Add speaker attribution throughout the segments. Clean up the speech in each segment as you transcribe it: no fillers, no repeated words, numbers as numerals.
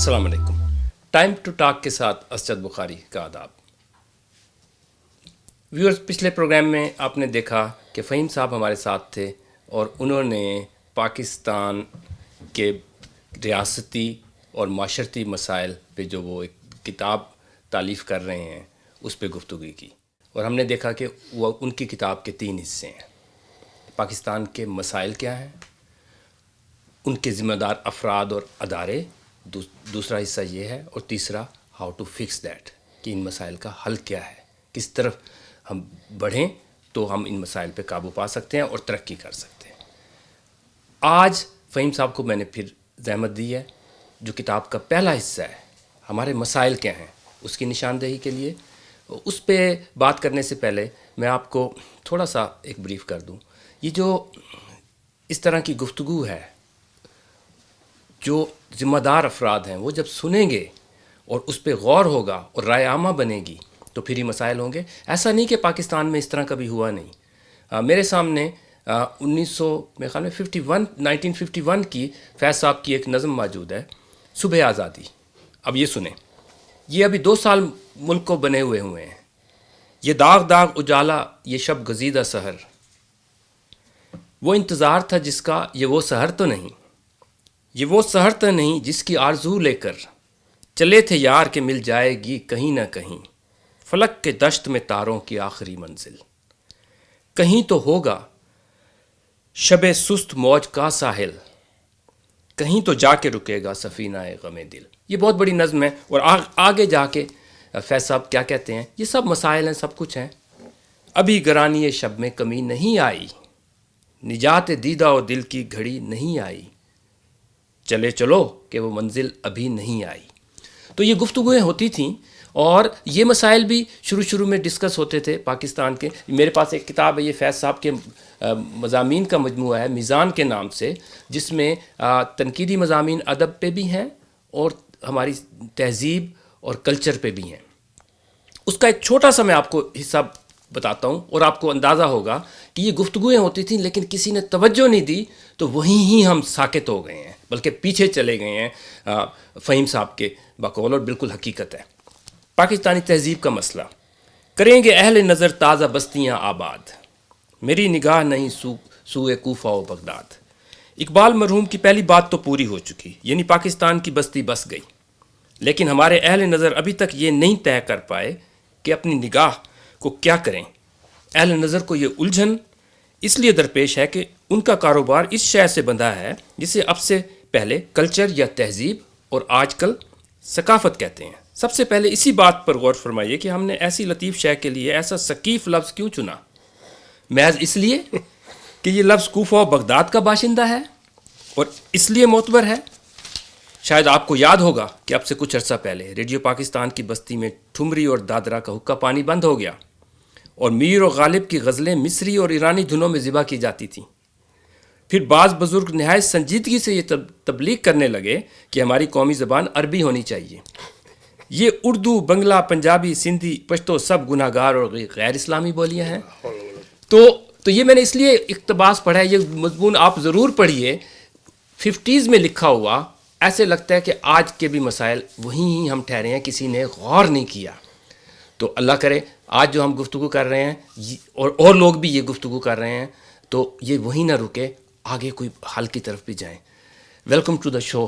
Speaker 1: السلام علیکم. Time to talk کے ساتھ اسجد بخاری کا آداب. ویورز، پچھلے پروگرام میں آپ نے دیکھا کہ فہیم صاحب ہمارے ساتھ تھے اور انہوں نے پاکستان کے ریاستی اور معاشرتی مسائل پہ جو وہ ایک کتاب تالیف کر رہے ہیں اس پہ گفتگو کی، اور ہم نے دیکھا کہ وہ ان کی کتاب کے 3 حصے ہیں. پاکستان کے مسائل کیا ہیں، ان کے ذمہ دار افراد اور ادارے، دوسرا حصہ یہ ہے، اور تیسرا ہاؤ ٹو فکس دیٹ، کہ ان مسائل کا حل کیا ہے، کس طرف ہم بڑھیں تو ہم ان مسائل پہ قابو پا سکتے ہیں اور ترقی کر سکتے ہیں. آج فہیم صاحب کو میں نے پھر زحمت دی ہے، جو کتاب کا پہلا حصہ ہے ہمارے مسائل کیا ہیں اس کی نشاندہی کے لیے. اس پہ بات کرنے سے پہلے میں آپ کو تھوڑا سا ایک بریف کر دوں. یہ جو اس طرح کی گفتگو ہے، جو ذمہ دار افراد ہیں وہ جب سنیں گے اور اس پہ غور ہوگا اور رائے عامہ بنے گی تو پھر یہ مسائل ہوں گے. ایسا نہیں کہ پاکستان میں اس طرح کبھی ہوا نہیں. میرے سامنے 1951 کی فیض صاحب کی ایک نظم موجود ہے، صبح آزادی. اب یہ سنیں، یہ ابھی 2 سال ملک کو بنے ہوئے ہیں. یہ داغ داغ اجالا، یہ شب گزیدہ سحر، وہ انتظار تھا جس کا، یہ وہ سحر تو نہیں، یہ وہ سحر تو نہیں جس کی آرزو لے کر چلے تھے یار کہ مل جائے گی کہیں نہ کہیں، فلک کے دشت میں تاروں کی آخری منزل، کہیں تو ہوگا شب سست موج کا ساحل، کہیں تو جا کے رکے گا سفینہ غم دل. یہ بہت بڑی نظم ہے، اور آگے جا کے فیض صاحب کیا کہتے ہیں، یہ سب مسائل ہیں، سب کچھ ہیں. ابھی گرانی شب میں کمی نہیں آئی، نجات دیدہ و دل کی گھڑی نہیں آئی، چلے چلو کہ وہ منزل ابھی نہیں آئی. تو یہ گفتگویں ہوتی تھیں، اور یہ مسائل بھی شروع میں ڈسکس ہوتے تھے پاکستان کے. میرے پاس ایک کتاب ہے، یہ فیض صاحب کے مضامین کا مجموعہ ہے میزان کے نام سے، جس میں تنقیدی مضامین ادب پہ بھی ہیں اور ہماری تہذیب اور کلچر پہ بھی ہیں. اس کا ایک چھوٹا سا میں آپ کو حصہ بتاتا ہوں، اور آپ کو اندازہ ہوگا کہ یہ گفتگویں ہوتی تھیں لیکن کسی نے توجہ نہیں دی، تو وہیں ہی ہم ساکت ہو گئے ہیں، بلکہ پیچھے چلے گئے ہیں فہیم صاحب کے بقول. اور بالکل حقیقت ہے. پاکستانی تہذیب کا مسئلہ، کریں گے اہل نظر تازہ بستیاں آباد، میری نگاہ نہیں سوئے کوفہ و بغداد. اقبال مرحوم کی پہلی بات تو پوری ہو چکی، یعنی پاکستان کی بستی بس گئی، لیکن ہمارے اہل نظر ابھی تک یہ نہیں طے کر پائے کہ اپنی نگاہ کو کیا کریں. اہل نظر کو یہ الجھن اس لیے درپیش ہے کہ ان کا کاروبار اس شے سے بندھا ہے جسے اب سے پہلے کلچر یا تہذیب اور آج کل ثقافت کہتے ہیں. سب سے پہلے اسی بات پر غور فرمائیے کہ ہم نے ایسی لطیف شے کے لیے ایسا ثقیف لفظ کیوں چنا. محض اس لیے کہ یہ لفظ کوفہ و بغداد کا باشندہ ہے اور اس لیے معتبر ہے. شاید آپ کو یاد ہوگا کہ اب سے کچھ عرصہ پہلے ریڈیو پاکستان کی بستی میں ٹھمری اور دادرا کا حقہ پانی بند ہو گیا، اور میر و غالب کی غزلیں مصری اور ایرانی دھنوں میں ذبح کی جاتی تھیں. پھر بعض بزرگ نہایت سنجیدگی سے یہ تبلیغ کرنے لگے کہ ہماری قومی زبان عربی ہونی چاہیے. یہ اردو، بنگلہ، پنجابی، سندھی، پشتو سب گناہ گار اور غیر اسلامی بولیاں ہیں. تو یہ میں نے اس لیے اقتباس پڑھا ہے. یہ مضمون آپ ضرور پڑھیے، 50s میں لکھا ہوا. ایسے لگتا ہے کہ آج کے بھی مسائل وہیں ہی ہم ٹھہرے ہیں، کسی نے غور نہیں کیا. تو اللہ کرے آج جو ہم گفتگو کر رہے ہیں اور لوگ بھی یہ گفتگو کر رہے ہیں، تو یہ وہیں نہ رکے، آگے کوئی حل کی طرف بھی جائیں. ویلکم ٹو دا شو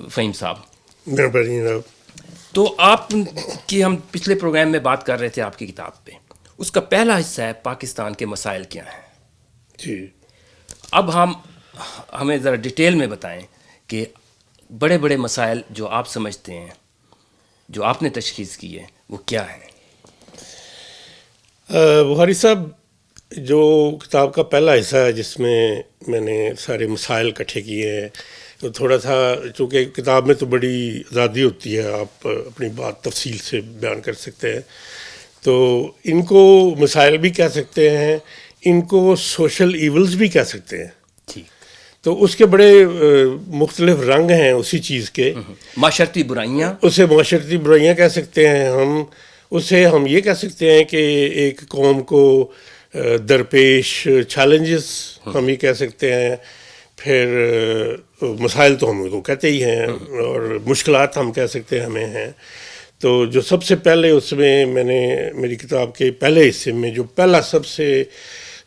Speaker 1: فہیم صاحب. تو آپ کی ہم پچھلے پروگرام میں بات کر رہے تھے آپ کی کتاب پہ. اس کا پہلا حصہ ہے پاکستان کے مسائل کیا ہیں.
Speaker 2: جی.
Speaker 1: اب ہمیں ذرا ڈیٹیل میں بتائیں کہ بڑے بڑے مسائل جو آپ سمجھتے ہیں، جو آپ نے تشخیص کی ہے، وہ کیا ہیں.
Speaker 2: بخاری صاحب، جو کتاب کا پہلا حصہ ہے جس میں میں نے سارے مسائل اکٹھے کیے ہیں، تو تھوڑا سا چونکہ کتاب میں تو بڑی آزادی ہوتی ہے، آپ اپنی بات تفصیل سے بیان کر سکتے ہیں، تو ان کو مسائل بھی کہہ سکتے ہیں، ان کو سوشل ایولز بھی کہہ سکتے ہیں. تو اس کے بڑے مختلف رنگ ہیں اسی چیز کے.
Speaker 1: معاشرتی برائیاں،
Speaker 2: اسے معاشرتی برائیاں کہہ سکتے ہیں ہم یہ کہہ سکتے ہیں کہ ایک قوم کو درپیش چیلنجز ہم یہ کہہ سکتے ہیں. پھر مسائل تو ہم ان کو کہتے ہی ہیں اور مشکلات ہم کہہ سکتے ہیں ہمیں ہیں. تو جو سب سے پہلے اس میں میں نے میری کتاب کے پہلے حصے میں جو پہلا سب سے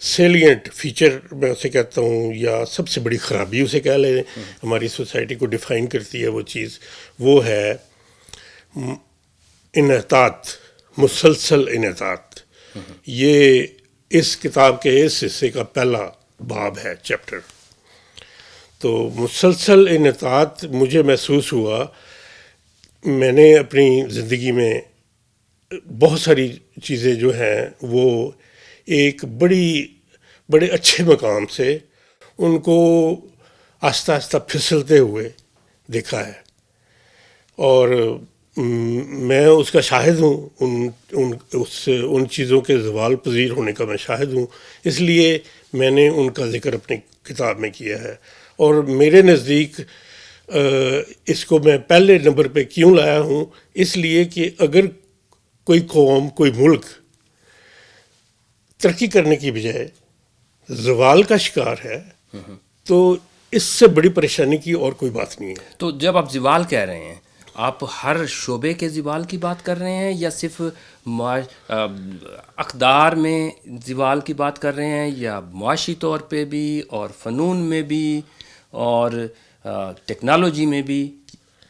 Speaker 2: سیلینٹ فیچر میں اسے کہتا ہوں یا سب سے بڑی خرابی اسے کہہ لیں ہماری سوسائٹی کو ڈیفائن کرتی ہے وہ چیز، وہ ہے انحطاط، مسلسل انحطاط. یہ اس کتاب کے اس حصے کا پہلا باب ہے، چیپٹر. تو مسلسل انحطاط مجھے محسوس ہوا. میں نے اپنی زندگی میں بہت ساری چیزیں جو ہیں وہ ایک بڑے اچھے مقام سے ان کو آہستہ آہستہ پھسلتے ہوئے دیکھا ہے، اور میں اس کا شاہد ہوں، ان چیزوں کے زوال پذیر ہونے کا میں شاہد ہوں. اس لیے میں نے ان کا ذکر اپنی کتاب میں کیا ہے. اور میرے نزدیک اس کو میں پہلے نمبر پہ کیوں لایا ہوں، اس لیے کہ اگر کوئی قوم، کوئی ملک ترقی کرنے کی بجائے زوال کا شکار ہے تو اس سے بڑی پریشانی کی اور کوئی بات نہیں ہے.
Speaker 1: تو جب آپ زوال کہہ رہے ہیں، آپ ہر شعبے کے زوال کی بات کر رہے ہیں یا صرف اقدار میں زوال کی بات کر رہے ہیں، یا معاشی طور پہ بھی اور فنون میں بھی اور ٹیکنالوجی میں بھی،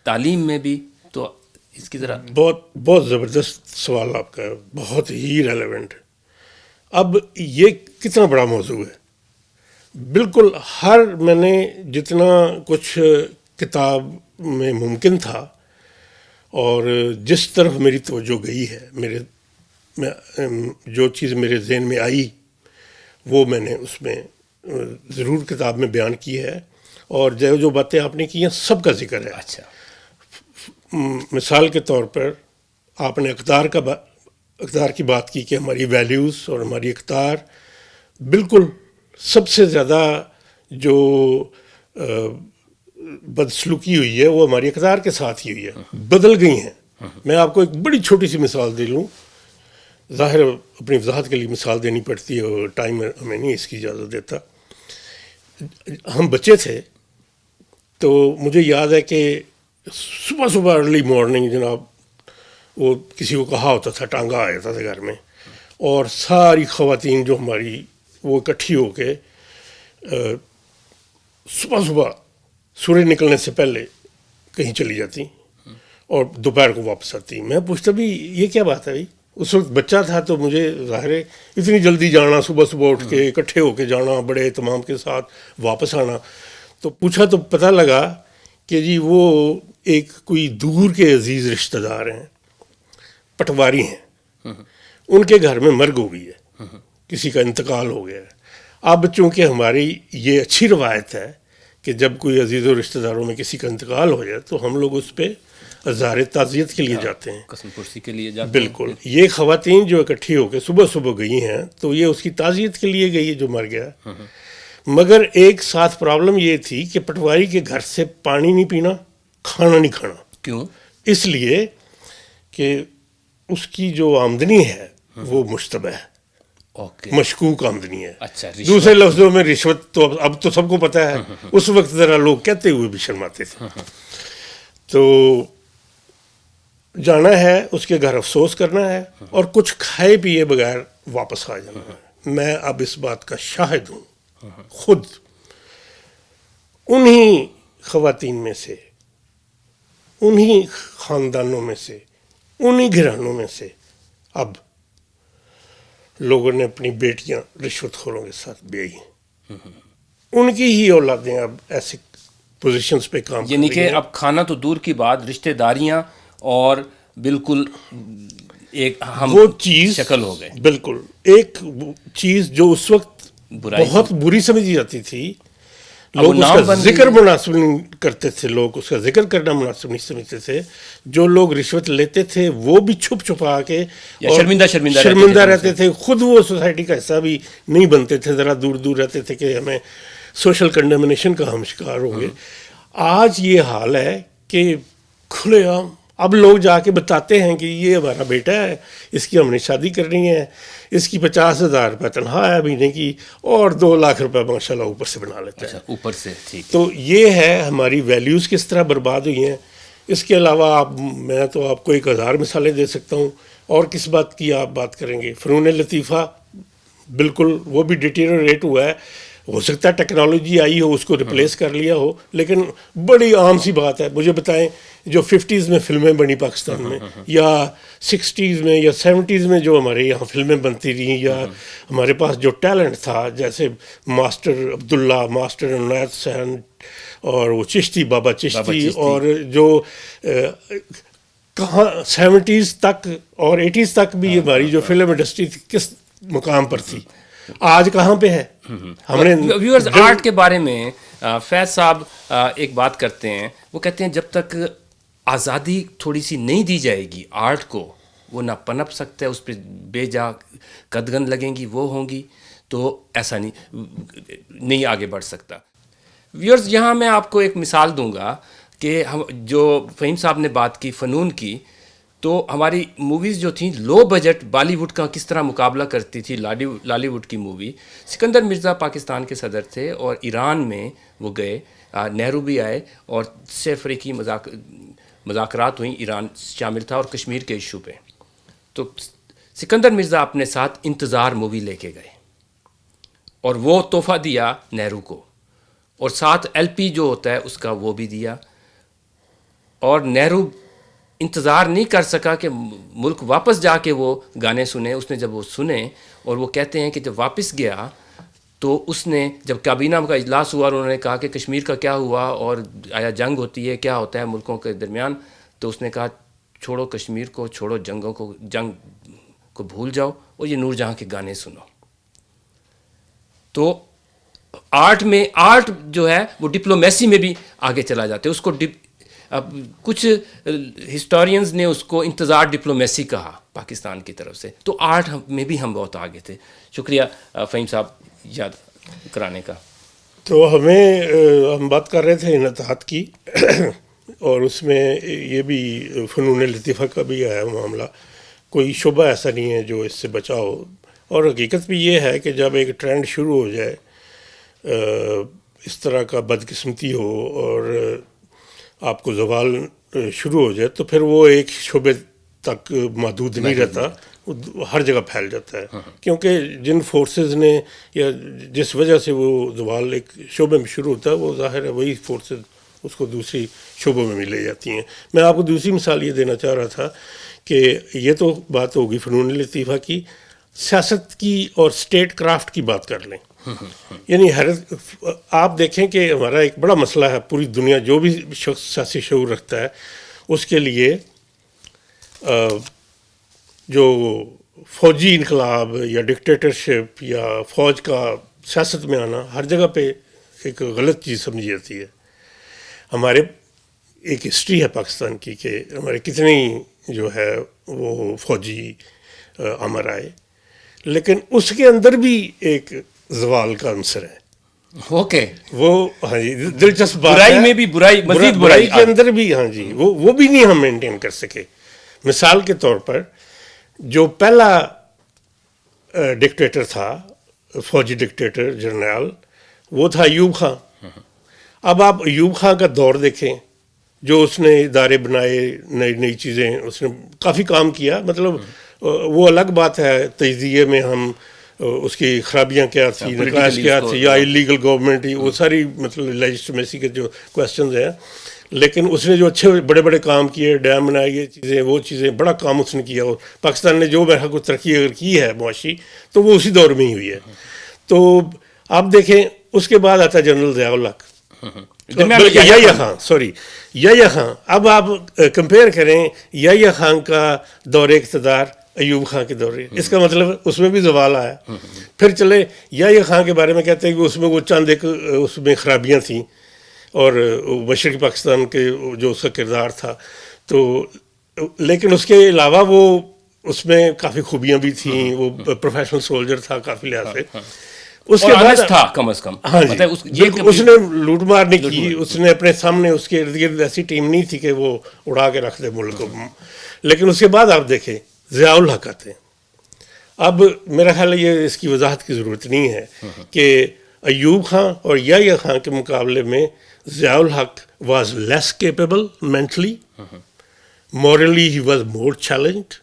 Speaker 1: تعلیم میں بھی؟ تو اس کی ذرا
Speaker 2: بہت زبردست سوال آپ کا ہے، بہت ہی ریلیونٹ. اب یہ کتنا بڑا موضوع ہے. بالکل میں نے جتنا کچھ کتاب میں ممکن تھا اور جس طرف میری توجہ گئی ہے، جو چیز میرے ذہن میں آئی وہ میں نے اس میں ضرور کتاب میں بیان کی ہے، اور جو باتیں آپ نے کی ہیں سب کا ذکر ہے.
Speaker 1: اچھا،
Speaker 2: مثال کے طور پر آپ نے اقدار کی بات کی کہ ہماری ویلیوز اور ہماری اقدار بالکل سب سے زیادہ جو بدسلوکی ہوئی ہے وہ ہماری اقدار کے ساتھ ہی ہوئی ہے، بدل گئی ہیں. میں آپ کو ایک بڑی چھوٹی سی مثال دے لوں. ظاہر اپنی وضاحت کے لیے مثال دینی پڑتی ہے اور ٹائم ہمیں نہیں اس کی اجازت دیتا. ہم بچے تھے تو مجھے یاد ہے کہ صبح ارلی مارننگ جناب وہ کسی کو کہا ہوتا تھا، ٹانگا آ جاتا تھا گھر میں، اور ساری خواتین جو ہماری وہ اکٹھی ہو کے صبح سورج نکلنے سے پہلے کہیں چلی جاتی اور دوپہر کو واپس آتی. میں پوچھتا بھی یہ کیا بات ہے بھائی؟ اس وقت بچہ تھا تو مجھے ظاہر ہے اتنی جلدی جانا، صبح اٹھ کے اکٹھے ہو کے جانا، بڑے اہتمام کے ساتھ واپس آنا. تو پوچھا تو پتہ لگا کہ جی وہ ایک کوئی دور کے عزیز رشتہ دار ہیں، پٹواری ہیں، ان کے گھر میں مرگ ہو گئی ہے، کسی کا انتقال ہو گیا ہے. اب چونکہ ہماری یہ اچھی روایت ہے کہ جب کوئی عزیز و رشتہ داروں میں کسی کا انتقال ہو جائے تو ہم لوگ اس پہ اظہار تعزیت کے لیے جاتے ہیں،
Speaker 1: قسم پرسی کے لیے جاتے ہیں.
Speaker 2: بالکل. یہ خواتین جو اکٹھی ہو کے صبح گئی ہیں تو یہ اس کی تعزیت کے لیے گئی ہے جو مر گیا. مگر ایک ساتھ پرابلم یہ تھی کہ پٹواری کے گھر سے پانی نہیں پینا، کھانا نہیں کھانا.
Speaker 1: کیوں؟
Speaker 2: اس لیے کہ اس کی جو آمدنی ہے وہ مشتبہ ہے، مشکوک آمدنی ہے.
Speaker 1: اچھا،
Speaker 2: دوسرے لفظوں میں رشوت. تو اب تو سب کو پتہ ہے، اس وقت ذرا لوگ کہتے ہوئے بھی شرماتے تھے. تو جانا ہے اس کے گھر، افسوس کرنا ہے اور کچھ کھائے پیے بغیر واپس آ جانا ہے. میں اب اس بات کا شاہد ہوں، خود انہی خواتین میں سے، انہی خاندانوں میں سے، انہی گھرانوں میں سے اب لوگوں نے اپنی بیٹیاں رشوت خوروں کے ساتھ بیائی ہیں. ان کی ہی اولادیں اب ایسے پوزیشنز پہ کام
Speaker 1: یعنی
Speaker 2: کر
Speaker 1: کہ
Speaker 2: رہی ہیں.
Speaker 1: اب کھانا تو دور کی بات، رشتہ داریاں اور بالکل ایک ہم
Speaker 2: وہ چیز
Speaker 1: شکل ہو گئے.
Speaker 2: بالکل ایک چیز جو اس وقت بہت بری سمجھی جاتی تھی، لوگ اس کا ذکر مناسب نہیں کرتے تھے، لوگ اس کا ذکر کرنا مناسب نہیں سمجھتے تھے. جو لوگ رشوت لیتے تھے وہ بھی چھپا کے شرمندہ رہتے تھے. خود وہ سوسائٹی کا حصہ بھی نہیں بنتے تھے، ذرا دور رہتے تھے کہ ہمیں سوشل کنڈمنیشن کا ہم شکار ہوں گے. آج یہ حال ہے کہ کھلے عام اب لوگ جا کے بتاتے ہیں کہ یہ ہمارا بیٹا ہے، اس کی ہم نے شادی کرنی ہے، اس کی 50,000 روپے تنخواہ ہے مہینے کی، اور 2 لاکھ روپے ماشاء اللہ اوپر سے بنا لیتا ہے.
Speaker 1: اوپر سے ٹھیک.
Speaker 2: تو یہ ہے ہماری ویلیوز کس طرح برباد ہوئی ہیں. اس کے علاوہ میں تو آپ کو 1000 مثالیں دے سکتا ہوں. اور کس بات کی آپ بات کریں گے؟ فنون لطیفہ بالکل وہ بھی ڈیٹیریٹ ہوا ہے. ہو سکتا ہے ٹیکنالوجی آئی ہو، اس کو ریپلیس کر لیا ہو، لیکن بڑی عام سی بات ہے. مجھے بتائیں جو 50s میں فلمیں بنی پاکستان میں، یا 60s میں یا 70s میں جو ہمارے یہاں فلمیں بنتی رہیں، یا ہمارے پاس جو ٹیلنٹ تھا، جیسے ماسٹر عبداللہ، ماسٹر عنایت حسین، اور وہ چشتی بابا چشتی، اور جو کہاں 70s تک اور 80s تک بھی ہماری جو فلم انڈسٹری تھی کس مقام پر تھی، آج کہاں پہ ہے. ہم نے
Speaker 1: ویورز آرٹ کے بارے میں فیض صاحب ایک بات کرتے ہیں. وہ کہتے ہیں جب تک آزادی تھوڑی سی نہیں دی جائے گی آرٹ کو، وہ نہ پنپ سکتا ہے، اس پہ بے جا قدغن لگیں گی، وہ ہوں گی، تو ایسا نہیں آگے بڑھ سکتا. ویورز یہاں میں آپ کو ایک مثال دوں گا کہ ہم جو فہیم صاحب نے بات کی فنون کی، تو ہماری موویز جو تھیں لو بجٹ بالی ووڈ کا کس طرح مقابلہ کرتی تھی. لالی ووڈ کی مووی، سکندر مرزا پاکستان کے صدر تھے اور ایران میں وہ گئے، نہرو بھی آئے اور 3 افریقی مذاکرات ہوئیں، ایران شامل تھا اور کشمیر کے ایشو پہ. تو سکندر مرزا اپنے ساتھ انتظار مووی لے کے گئے اور وہ تحفہ دیا نہرو کو، اور ساتھ LP جو ہوتا ہے اس کا وہ بھی دیا. اور نہرو انتظار نہیں کر سکا کہ ملک واپس جا کے وہ گانے سنے. اس نے جب وہ سنے، اور وہ کہتے ہیں کہ جب واپس گیا تو اس نے جب کابینہ کا اجلاس ہوا اور انہوں نے کہا کہ کشمیر کا کیا ہوا اور آیا جنگ ہوتی ہے، کیا ہوتا ہے ملکوں کے درمیان، تو اس نے کہا چھوڑو کشمیر کو، چھوڑو جنگوں کو، جنگ کو بھول جاؤ اور یہ نور جہاں کے گانے سنو. تو آرٹ جو ہے وہ ڈپلومیسی میں بھی آگے چلا جاتا ہے. اس کو اب کچھ ہسٹورینز نے اس کو انتظار ڈپلومیسی کہا پاکستان کی طرف سے. تو آرٹ میں بھی ہم بہت آگے تھے. شکریہ فہیم صاحب یاد کرانے کا.
Speaker 2: تو ہم بات کر رہے تھے انعطاف کی اور اس میں یہ بھی فنون لطیفہ کا بھی آیا معاملہ. کوئی شعبہ ایسا نہیں ہے جو اس سے بچا ہو. اور حقیقت بھی یہ ہے کہ جب ایک ٹرینڈ شروع ہو جائے، اس طرح کا بدقسمتی ہو اور آپ کو زوال شروع ہو جائے، تو پھر وہ ایک شعبے تک محدود نہیں رہتا، وہ ہر جگہ پھیل جاتا ہے. کیونکہ جن فورسز نے یا جس وجہ سے وہ زوال ایک شعبے میں شروع ہوتا ہے، وہ ظاہر ہے وہی فورسز اس کو دوسری شعبوں میں بھی لے جاتی ہیں. میں آپ کو دوسری مثال یہ دینا چاہ رہا تھا کہ یہ تو بات ہوگی فنون لطیفہ کی. سیاست کی اور اسٹیٹ کرافٹ کی بات کر لیں. یعنی آپ دیکھیں کہ ہمارا ایک بڑا مسئلہ ہے، پوری دنیا جو بھی شخص سیاسی شعور رکھتا ہے اس کے لیے جو فوجی انقلاب یا ڈکٹیٹرشپ یا فوج کا سیاست میں آنا ہر جگہ پہ ایک غلط چیز سمجھی جاتی ہے. ہمارے ایک ہسٹری ہے پاکستان کی کہ ہمارے کتنے جو ہے وہ فوجی امر آئے، لیکن اس کے اندر بھی ایک زوال کا عنصر ہے.
Speaker 1: اوکے،
Speaker 2: وہ ہاں جی دلچسپ بات ہے.
Speaker 1: برائی میں بھی مزید
Speaker 2: برائی کے اندر بھی ہاں جی وہ بھی نہیں ہم مینٹین کر سکے. مثال کے طور پر جو پہلا ڈکٹیٹر تھا، فوجی ڈکٹیٹر جنرل، وہ تھا ایوب خان. اب آپ ایوب خان کا دور دیکھیں، جو اس نے ادارے بنائے، نئی چیزیں اس نے کافی کام کیا. مطلب وہ الگ بات ہے تجزیے میں ہم اس کی خرابیاں کیا تھی، نقائص کیا تھی، یا اللیگل گورنمنٹ، وہ ساری مطلب لیجسٹمیسی کے جو کویسچنز ہیں. لیکن اس نے جو اچھے بڑے بڑے کام کیے، ڈیم بنائے، یہ چیزیں وہ چیزیں، بڑا کام اس نے کیا. اور پاکستان نے جو میرا کو ترقی اگر کی ہے معاشی، تو وہ اسی دور میں ہی ہوئی ہے. تو آپ دیکھیں اس کے بعد آتا ہے جنرل ضیاء الحق، یحییٰ خان. اب آپ کمپیئر کریں یحییٰ خان کا دور اقتدار ایوب خان کے دور، اس کا مطلب اس میں بھی زوال آیا. پھر چلے یحییٰ خان کے بارے میں کہتے ہیں کہ اس میں وہ چند ایک اس میں خرابیاں تھیں، اور مشرقی پاکستان کے جو اس کا کردار تھا. تو لیکن اس کے علاوہ وہ اس میں کافی خوبیاں بھی تھیں. وہ پروفیشنل سولجر تھا کافی لحاظ سے. اس کے
Speaker 1: اور
Speaker 2: بعد
Speaker 1: honest تھا کم از کم.
Speaker 2: ہاں جی
Speaker 1: مطلب
Speaker 2: بالکل، اس نے لوٹ مار نہیں کی، اس نے اپنے سامنے اس کے ارد گرد ایسی ٹیم نہیں تھی کہ وہ اڑا کے رکھ دے ملک کو. لیکن اس کے بعد آپ دیکھیں ضیاء الحق آتے ہیں. اب میرا خیال ہے یہ اس کی وضاحت کی ضرورت نہیں ہے کہ ایوب خان اور یحییٰ خان کے مقابلے میں Zia ul-Haq was less capable mentally, morally he was more challenged.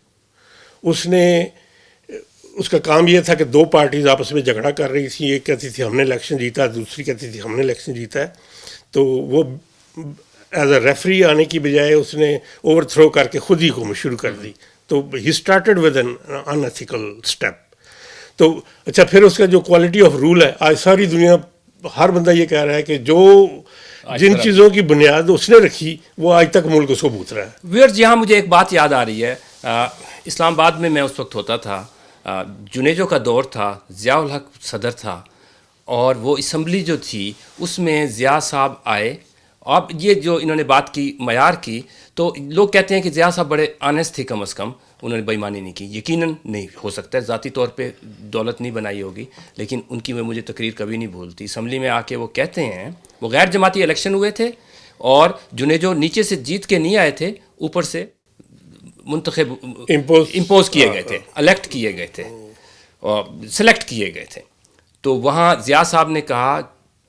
Speaker 2: اس کا کام یہ تھا کہ دو پارٹیز آپس میں جھگڑا کر رہی تھیں، ایک کہتی تھی ہم نے الیکشن جیتا ہے، دوسری کہتی تھی ہم نے الیکشن جیتا ہے. تو وہ ایز اے ریفری آنے کی بجائے اس نے اوور تھرو کر کے خود ہی کو شروع کر دی. تو ہی started with an unethical step. تو اچھا پھر اس کا جو کوالٹی آف رول ہے، آج ساری دنیا ہر بندہ یہ کہہ رہا ہے کہ جو جن چیزوں کی بنیاد اس نے رکھی وہ آج تک ملک اس کو بوت رہا ہے.
Speaker 1: ویئر یہاں مجھے ایک بات یاد آ رہی ہے. اسلام آباد میں اس وقت ہوتا تھا، جنیجو کا دور تھا، ضیاء الحق صدر تھا، اور وہ اسمبلی جو تھی اس میں ضیاء صاحب آئے. اب یہ جو انہوں نے بات کی معیار کی، تو لوگ کہتے ہیں کہ ضیاء صاحب بڑے آنیسٹ تھے، کم از کم انہوں نے بےایمانی نہیں کی. یقیناً نہیں ہو سکتا ہے، ذاتی طور پہ دولت نہیں بنائی ہوگی، لیکن ان کی میں مجھے تقریر کبھی نہیں بھولتی. اسمبلی میں آ کے وہ کہتے ہیں وہ غیر جماعتی الیکشن ہوئے تھے اور جنیجو نیچے سے جیت کے نہیں آئے تھے، اوپر سے منتخب امپوز کیے گئے تھے، الیکٹ کیے گئے تھے، اور سلیکٹ کیے گئے تھے. تو وہاں ضیاء صاحب نے کہا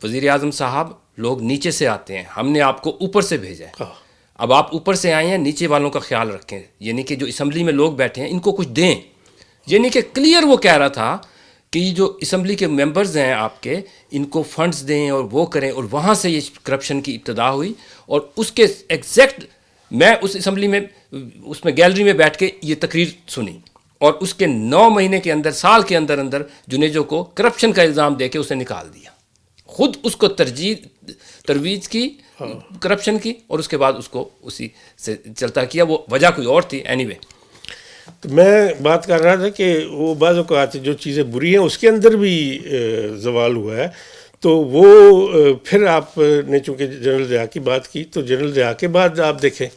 Speaker 1: وزیر اعظم صاحب لوگ نیچے سے آتے ہیں، ہم نے آپ کو اوپر سے بھیجا ہے، اب آپ اوپر سے آئے ہیں، نیچے والوں کا خیال رکھیں. یعنی کہ جو اسمبلی میں لوگ بیٹھے ہیں ان کو کچھ دیں. یعنی کہ کلیئر وہ کہہ رہا تھا کہ یہ جو اسمبلی کے ممبرز ہیں آپ کے، ان کو فنڈز دیں اور وہ کریں. اور وہاں سے یہ کرپشن کی ابتدا ہوئی. اور اس کے ایگزیکٹ میں اس اسمبلی میں اس میں گیلری میں بیٹھ کے یہ تقریر سنی، اور اس کے 9 مہینے کے اندر، سال کے اندر اندر جنیجو کو کرپشن کا الزام دے کے اسے نکال دیا. خود اس کو ترویج کی کرپشن کی، اور اس کے بعد اس کو اسی سے چلتا کیا. وہ وجہ کوئی اور تھی. اینی وے
Speaker 2: تو میں بات کر رہا تھا کہ وہ بعض اوقات جو چیزیں بری ہیں اس کے اندر بھی زوال ہوا ہے. تو وہ پھر آپ نے چونکہ جنرل ضیاء کی بات کی، تو جنرل ضیاء کے بعد آپ دیکھیں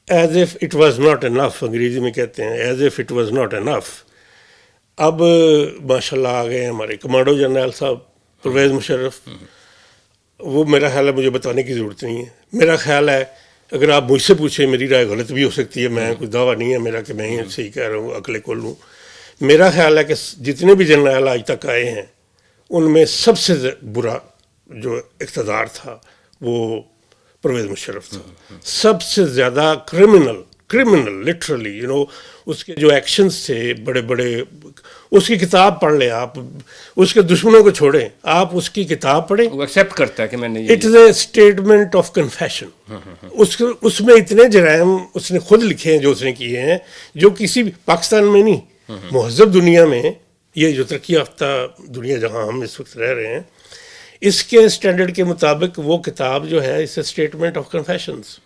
Speaker 2: as if it was not enough, انگریزی میں کہتے ہیں as if it was not enough. اب ماشاء اللہ آ گئے ہمارے کمانڈو جنرل صاحب پرویز مشرف. وہ میرا خیال ہے مجھے بتانے کی ضرورت نہیں ہے. میرا خیال ہے اگر آپ مجھ سے پوچھیں، میری رائے غلط بھی ہو سکتی ہے، میں کوئی دعویٰ نہیں ہے میرا کہ میں صحیح کہہ رہا ہوں، عقل کل ہوں. میرا خیال ہے کہ جتنے بھی جنرل آج تک آئے ہیں ان میں سب سے برا جو اقتدار تھا وہ پرویز مشرف تھا. سب سے زیادہ کرمنل لٹرلی اس کے جو ایکشنز تھے بڑے بڑے. اس کی کتاب پڑھ لیں آپ، اس کے دشمنوں کو چھوڑیں، آپ اس کی کتاب پڑھیں.
Speaker 1: وہ ایکسیپٹ کرتا ہے کہ میں نے
Speaker 2: it is a statement of confession. اس میں اتنے جرائم اس نے خود لکھے ہیں جو اس نے کیے ہیں، جو کسی بھی پاکستان میں نہیں، مہذب دنیا میں، یہ جو ترقی یافتہ دنیا جہاں ہم اس وقت رہ رہے ہیں، اس کے اسٹینڈرڈ کے مطابق وہ کتاب جو ہے اس اسٹیٹمنٹ آف کنفیشنز.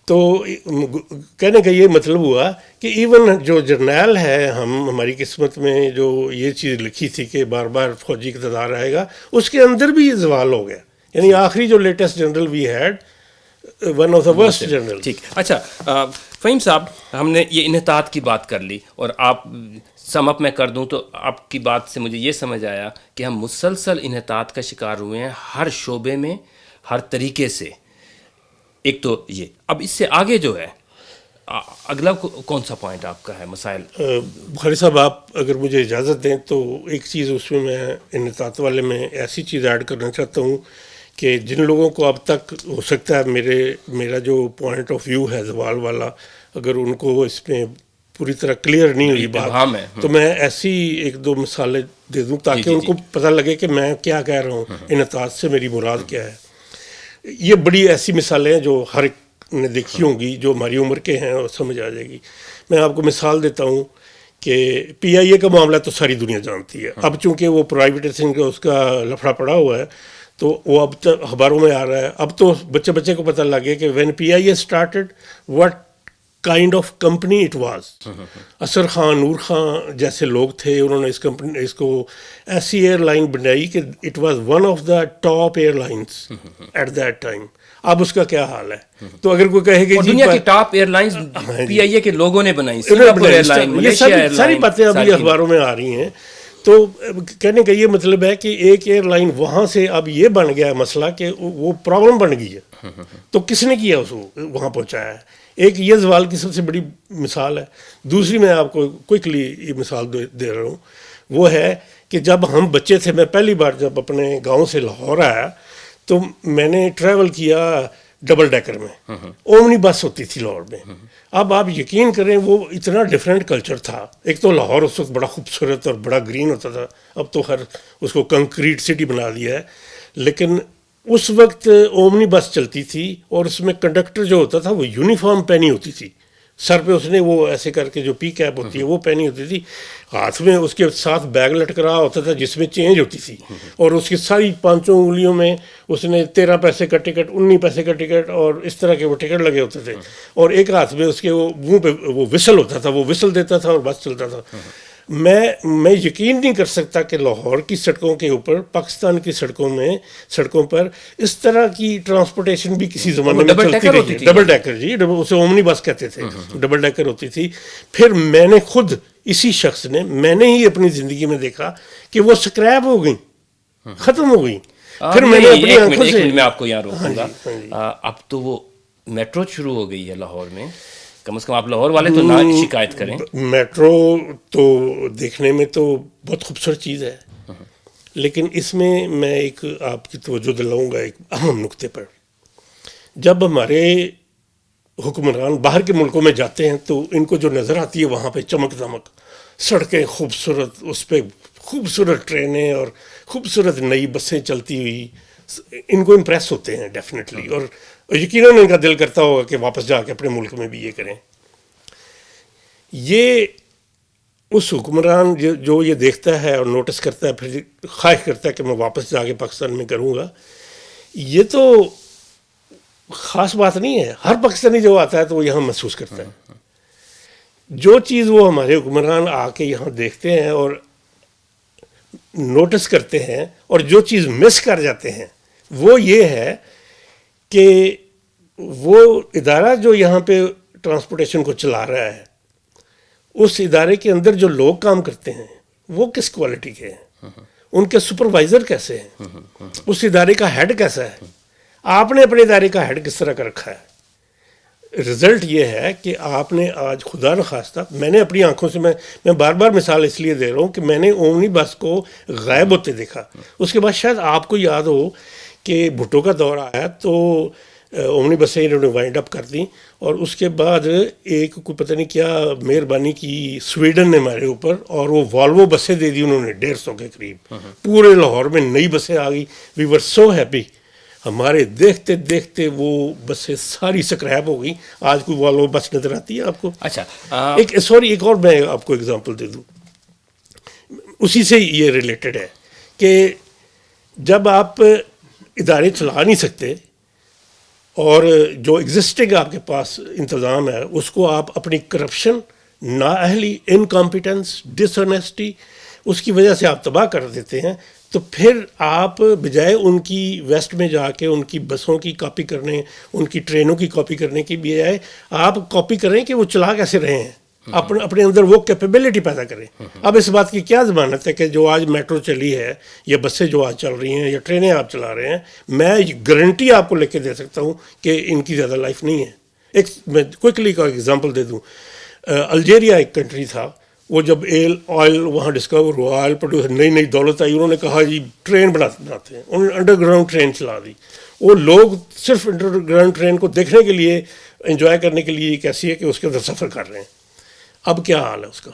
Speaker 2: تو کہنے کا یہ مطلب ہوا کہ ایون جو جرنیل ہے، ہماری قسمت میں جو یہ چیز لکھی تھی کہ بار بار فوجی اقتدار آئے گا، اس کے اندر بھی یہ زوال ہو گیا. یعنی آخری جو latest general we had, one of the worst general.
Speaker 1: ٹھیک. اچھا فہیم صاحب، ہم نے یہ انحطاط کی بات کر لی، اور آپ سم اپ میں کر دوں تو آپ کی بات سے مجھے یہ سمجھ آیا کہ ہم مسلسل انحطاط کا شکار ہوئے ہیں ہر شعبے میں، ہر طریقے سے. ایک تو یہ، اب اس سے آگے جو ہے اگلا کون سا پوائنٹ آپ کا ہے مسائل؟
Speaker 2: بخاری صاحب آپ اگر مجھے اجازت دیں تو ایک چیز اس میں انحطاط والے میں ایسی چیز ایڈ کرنا چاہتا ہوں کہ جن لوگوں کو اب تک ہو سکتا ہے میرا جو پوائنٹ آف ویو ہے زوال والا، اگر ان کو اس میں پوری طرح کلیئر نہیں ہوئی بات، تو میں ایسی ایک دو مثالیں دے دوں تاکہ ان کو پتہ لگے کہ میں کیا کہہ رہا ہوں، انحطاط سے میری مراد کیا ہے. یہ بڑی ایسی مثالیں ہیں جو ہر ایک نے دیکھی ہوں گی، جو ہماری عمر کے ہیں، اور سمجھ آ جائے گی. میں آپ کو مثال دیتا ہوں کہ پی آئی اے کا معاملہ تو ساری دنیا جانتی ہے. اب چونکہ وہ پرائیویٹائزیشن کا اس کا لفڑا پڑا ہوا ہے تو وہ اب اخباروں میں آ رہا ہے. اب تو بچے کو پتہ لگ گیا کہ when P I a started what kind of company it was. اثر خان، نور خان جیسے لوگ تھے، انہوں نے اس کو ایسی ایئر لائن بنائی کہ it was one of the top airlines at that time. اب اس کا کیا حال ہے؟ تو اگر کوئی کہے کہ
Speaker 1: دنیا کی top airlines P I A کے لوگوں نے بنائی، Singapore airline, Malaysia airline,
Speaker 2: ساری باتیں ابھی اخباروں میں آ رہی ہیں. تو کہنے کا یہ مطلب ہے کہ ایک ایئر لائن وہاں سے اب یہ بن گیا ہے مسئلہ کہ وہ پرابلم بن گئی ہے. تو کس نے کیا اس کو وہاں پہنچایا ہے؟ ایک یہ زوال کی سب سے بڑی مثال ہے. دوسری میں آپ کو کوئکلی یہ مثال دے رہا ہوں، وہ ہے کہ جب ہم بچے تھے، میں پہلی بار جب اپنے گاؤں سے لاہور آیا تو میں نے ٹریول کیا ڈبل ڈیکر میں. اومنی بس ہوتی تھی لاہور میں. اب آپ یقین کریں وہ اتنا ڈفرینٹ کلچر تھا. ایک تو لاہور اس وقت بڑا خوبصورت اور بڑا گرین ہوتا تھا، اب تو خیر اس کو کنکریٹ سٹی بنا دیا ہے، لیکن اس وقت اومنی بس چلتی تھی اور اس میں کنڈکٹر جو ہوتا تھا وہ یونیفارم پہنی ہوتی تھی، سر پہ اس نے وہ ایسے کر کے جو پی کیپ ہوتی ہے وہ پہنی ہوتی تھی، ہاتھ میں اس کے ساتھ بیگ لٹک رہا ہوتا تھا جس میں چینج ہوتی تھی، اور اس کی ساری 5 انگلیوں میں اس نے 13 پیسے کا ٹکٹ، 19 پیسے کا ٹکٹ اور اس طرح کے وہ ٹکٹ لگے ہوتے تھے، اور ایک ہاتھ میں اس کے وہ منہ پہ وہ وسل ہوتا تھا، وہ وسل دیتا تھا اور بس چلتا تھا. میں یقین نہیں کر سکتا کہ لاہور کی سڑکوں کے اوپر، پاکستان کی سڑکوں پر اس طرح کی ٹرانسپورٹیشن بھی کسی زمانے میں چلتی رہی ہے. ڈبل ڈیکر، جی اسے اومنی بس کہتے تھے، ڈبل ڈیکر ہوتی تھی. پھر میں نے خود اسی شخص نے، میں نے ہی اپنی زندگی میں دیکھا کہ وہ سکریپ ہو گئی، ختم ہو گئی. پھر میں نے اپنی آنکھوں سے،
Speaker 1: میں آپ کو یہاں روکوں گا. اب تو وہ میٹرو شروع ہو گئی ہے لاہور میں، کم از کم آپ لاہور والے تو نہ شکایت کریں.
Speaker 2: میٹرو تو دیکھنے میں تو بہت خوبصورت چیز ہے، لیکن اس میں ایک آپ کی توجہ دلاؤں گا ایک اہم نقطے پر. جب ہمارے حکمران باہر کے ملکوں میں جاتے ہیں تو ان کو جو نظر آتی ہے وہاں پہ چمک دمک، سڑکیں خوبصورت، اس پہ خوبصورت ٹرینیں اور خوبصورت نئی بسیں چلتی ہوئی، ان کو امپریس ہوتے ہیں ڈیفینیٹلی، اور یقیناً ان کا دل کرتا ہوگا کہ واپس جا کے اپنے ملک میں بھی یہ کریں. یہ اس حکمران جو یہ دیکھتا ہے اور نوٹس کرتا ہے، پھر خواہش کرتا ہے کہ میں واپس جا کے پاکستان میں کروں گا، یہ تو خاص بات نہیں ہے. ہر پاکستانی جو آتا ہے تو وہ یہاں محسوس کرتا ہے. جو چیز وہ ہمارے حکمران آ کے یہاں دیکھتے ہیں اور نوٹس کرتے ہیں اور جو چیز مس کر جاتے ہیں وہ یہ ہے کہ وہ ادارہ جو یہاں پہ ٹرانسپورٹیشن کو چلا رہا ہے، اس ادارے کے اندر جو لوگ کام کرتے ہیں وہ کس کوالٹی کے ہیں، ان کے سپروائزر کیسے ہیں، اس ادارے کا ہیڈ کیسا ہے، آپ نے اپنے ادارے کا ہیڈ کس طرح کا رکھا ہے. رزلٹ یہ ہے کہ آپ نے آج خدا نخواستہ، میں نے اپنی آنکھوں سے، میں بار بار مثال اس لیے دے رہا ہوں کہ میں نے اومنی بس کو غائب ہوتے دیکھا. اس کے بعد شاید آپ کو یاد ہو کہ بھٹو کا دور آیا تو اومنی بسیں انہوں نے وائنڈ اپ کر دیں، اور اس کے بعد ایک کوئی پتہ نہیں کیا مہربانی کی سویڈن نے ہمارے اوپر، اور وہ والوو بسیں دے دی انہوں نے 150 کے قریب. پورے لاہور میں نئی بسیں آ گئی. وی ور سو ہیپی. ہمارے دیکھتے دیکھتے وہ بسیں ساری سکریپ ہو گئی. آج کوئی والوو بس نظر آتی ہے آپ کو؟
Speaker 1: اچھا
Speaker 2: ایک اور میں آپ کو اگزامپل دے دوں، اسی سے یہ ریلیٹڈ ہے کہ جب آپ ادارے چلا نہیں سکتے اور جو ایگزسٹنگ آپ کے پاس انتظام ہے اس کو آپ اپنی کرپشن، نااہلی، انکمپیٹنس، ڈس آنیسٹی، اس کی وجہ سے آپ تباہ کر دیتے ہیں، تو پھر آپ بجائے ان کی ویسٹ میں جا کے ان کی بسوں کی کاپی کرنے، ان کی ٹرینوں کی کاپی کرنے کی بجائے آپ کاپی کریں کہ وہ چلا کیسے رہے ہیں، اپنے اندر وہ کیپیبلٹی پیدا کریں. اب اس بات کی کیا ضمانت ہے کہ جو آج میٹرو چلی ہے یا بسیں جو آج چل رہی ہیں یا ٹرینیں آپ چلا رہے ہیں، میں گارنٹی آپ کو لے کے دے سکتا ہوں کہ ان کی زیادہ لائف نہیں ہے. میں کوئکلی کا ایگزامپل دے دوں. الجیریا ایک کنٹری تھا، وہ جب آئل وہاں ڈسکور ہوا، آئل پروڈیوسر، نئی دولت آئی، انہوں نے کہا جی ٹرین بناتے ہیں. انہوں نے انڈر گراؤنڈ ٹرین چلا دی. وہ لوگ صرف انڈر گراؤنڈ ٹرین کو دیکھنے کے لیے، انجوائے کرنے کے لیے کیسی ہے کہ اس کے اندر سفر کر رہے ہیں. اب کیا حال ہے اس کا؟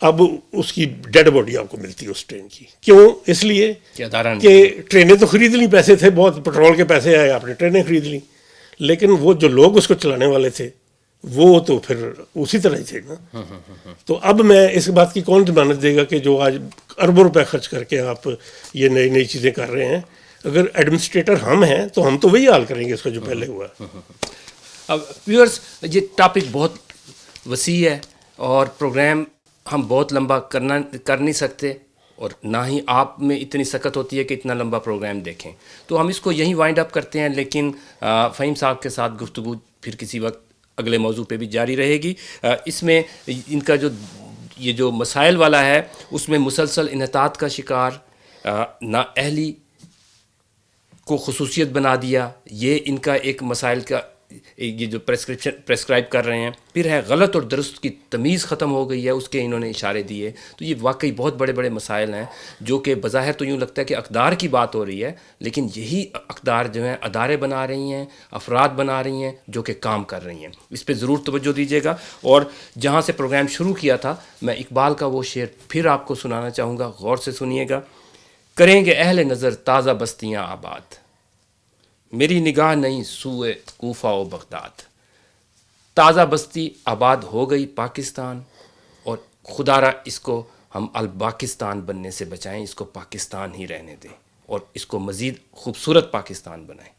Speaker 2: اب اس کی ڈیڈ باڈی آپ کو ملتی ہے اس ٹرین کی. کیوں؟ اس لیے کہ ٹرینیں تو خرید لی، پیسے تھے بہت، پٹرول کے پیسے آئے، آپ نے ٹرینیں خرید لی، لیکن وہ جو لوگ اس کو چلانے والے تھے وہ تو پھر اسی طرح ہی تھے نا. تو اب میں اس بات کی کون ضمانت دے گا کہ جو آج اربوں روپے خرچ کر کے آپ یہ نئی چیزیں کر رہے ہیں، اگر ایڈمنسٹریٹر ہم ہیں تو ہم تو وہی حال کریں گے اس کا جو پہلے ہوا.
Speaker 1: اب ویورز، یہ ٹاپک بہت وسیع ہے اور پروگرام ہم بہت لمبا کر نہیں سکتے، اور نہ ہی آپ میں اتنی سکت ہوتی ہے کہ اتنا لمبا پروگرام دیکھیں، تو ہم اس کو یہیں وائنڈ اپ کرتے ہیں. لیکن فہیم صاحب کے ساتھ گفتگو پھر کسی وقت اگلے موضوع پہ بھی جاری رہے گی. اس میں ان کا جو یہ جو مسائل والا ہے اس میں مسلسل انحطاط کا شکار، نااہلی کو خصوصیت بنا دیا، یہ ان کا ایک مسائل کا یہ جو پریسکرائب کر رہے ہیں. پھر ہے غلط اور درست کی تمیز ختم ہو گئی ہے، اس کے انہوں نے اشارے دیے. تو یہ واقعی بہت بڑے بڑے مسائل ہیں جو کہ بظاہر تو یوں لگتا ہے کہ اقدار کی بات ہو رہی ہے، لیکن یہی اقدار جو ہیں ادارے بنا رہی ہیں، افراد بنا رہی ہیں جو کہ کام کر رہی ہیں. اس پہ ضرور توجہ دیجیے گا. اور جہاں سے پروگرام شروع کیا تھا میں اقبال کا وہ شعر پھر آپ کو سنانا چاہوں گا، غور سے سنیے گا. کریں گے اہل نظر تازہ بستیاں آباد، میری نگاہ نہیں سوئے کوفہ و بغداد. تازہ بستی آباد ہو گئی پاکستان، اور خدا را اس کو ہم الپاکستان بننے سے بچائیں، اس کو پاکستان ہی رہنے دیں اور اس کو مزید خوبصورت پاکستان بنائیں.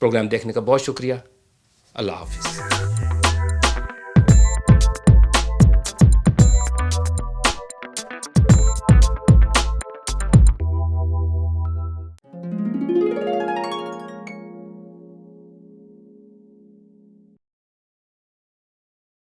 Speaker 1: پروگرام دیکھنے کا بہت شکریہ. اللہ حافظ.